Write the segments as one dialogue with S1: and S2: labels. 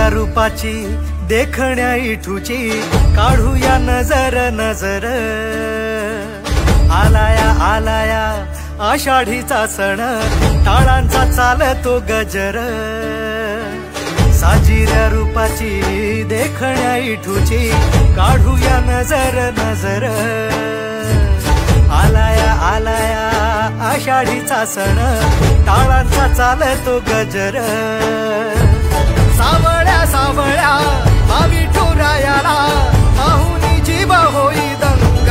S1: साजिऱ्या रूपाची देखण्या इठूची काढूया नजर नजर। आलाया आलाया आषाढीचा सण टाळांचा चालतो गजर। साजिऱ्या रूपाची देखण्या इठूची काढूया नजर नजर। आलाया आलाया आषाढीचा सण टाळांचा चालतो गजर। सावळ्या सावळ्या विठुरायाला पाहुनी जीव होई दंग।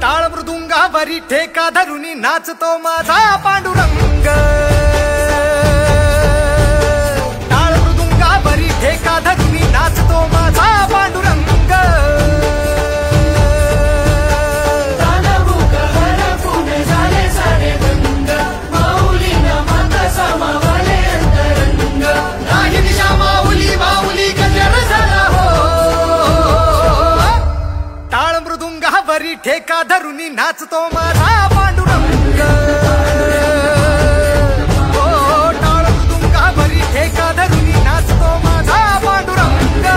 S1: टाळ मृदुंगावरी ठेका धरुनी नाचतो माझा पांडुरंग। टाळ मृदुंगावरी ठेका धरुनी नाचतो माझा पांडुरंग। ठेका धरुनी नाचतो माझा पांडुरंग। ओ टाळ मृदुंगावरी ठेका धरुनी नाचतो माझा पांडुरंग।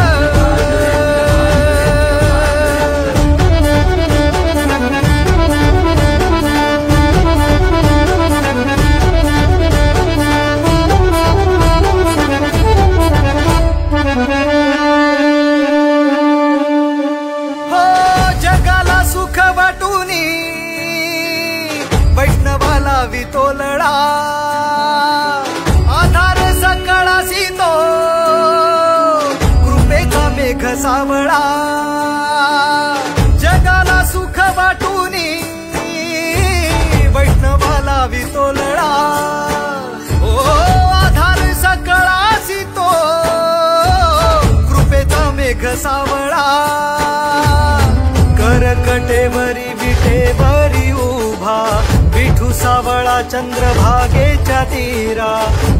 S1: सुख वाटूनी वैष्णवाला वितोलळा आधार सकळासी तो कृपेचा मेघ सावळा। जगाला सुख वाटूनी वैष्णवाला वितोलळा ओ आधार सकळासी तो कृपेचा मेघ सावळा। करकटेवरी विटेवरी उभा विठू सावळा चंद्रभागेच्या तीरा।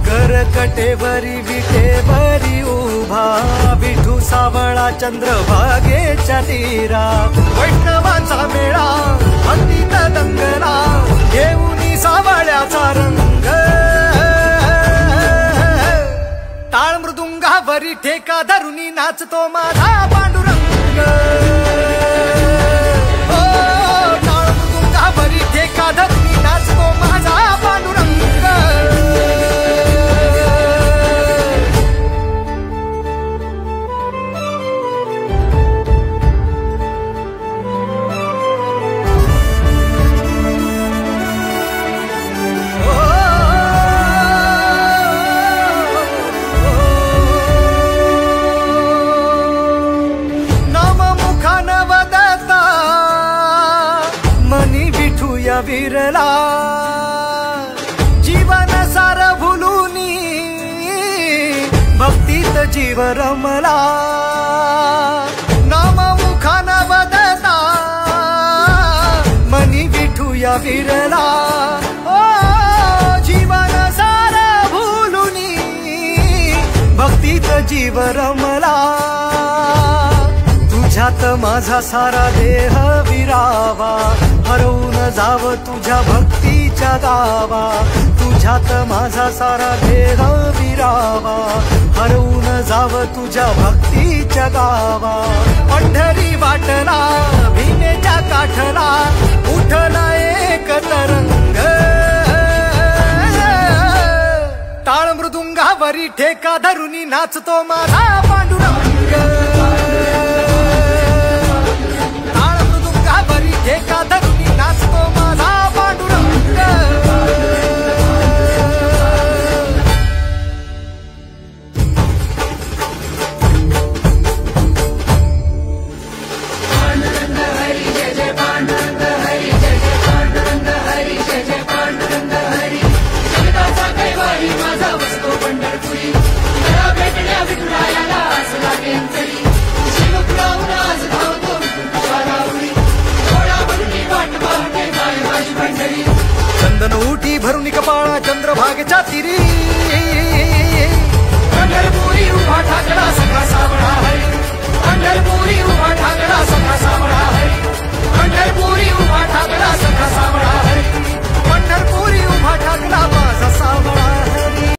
S1: करकटेवरी विटेवरी उभा विठू सावळा चंद्रभागेच्या तीरा। वैष्णवांचा मेळा भक्तीत दंगला घेऊनी सावळ्याचा रंग। टाळ मृदुंगावरी ठेका धरुनी नाचतो माझा पांडुरंग। ठेका धरुनी नाचतो माझा पांडुरंग। विरला जीवन सार भुलूनी भक्तीत जीव रमला। नाम मुखान वदता मनी विठूया विरला ओ जीवन सार भुलूनी भक्तीत जीव रमला। तुझ्यात माझा सारा देह विरावा हरवून जाव तुझ्या भक्तीच्या गावा। तुझ्यात माझा सारा देह विरावा हरवून जाव तुझ्या भक्तीच्या गावा। पंढरी वाटला भीमेच्या काठला उठला एक तरंग। टाळ मृदुंगावरी ठेका धरुनी नाचतो माझा पांडुरंग। टाळ मृदुंगावरी ठेका धरुनी नाचतो माझा पांडुरंग।
S2: पांडुरंग हरी जय जय पांडुरंग हरी जय जय पांडुरंग हरी जय जय पांडुरंग हरी। जगताचा कैवारी माझा बसतो पंढरपुरी जरा भेटण्या विठुरायाला आस लागेल तरी। शिव पुरावून आज धावतो विठुरायावरी थोडा भरुनी वाट पाहते माय माझी पंढरी।
S1: चंदन उठी भरुनी कपाळा चंद्रभागेच्या तिरी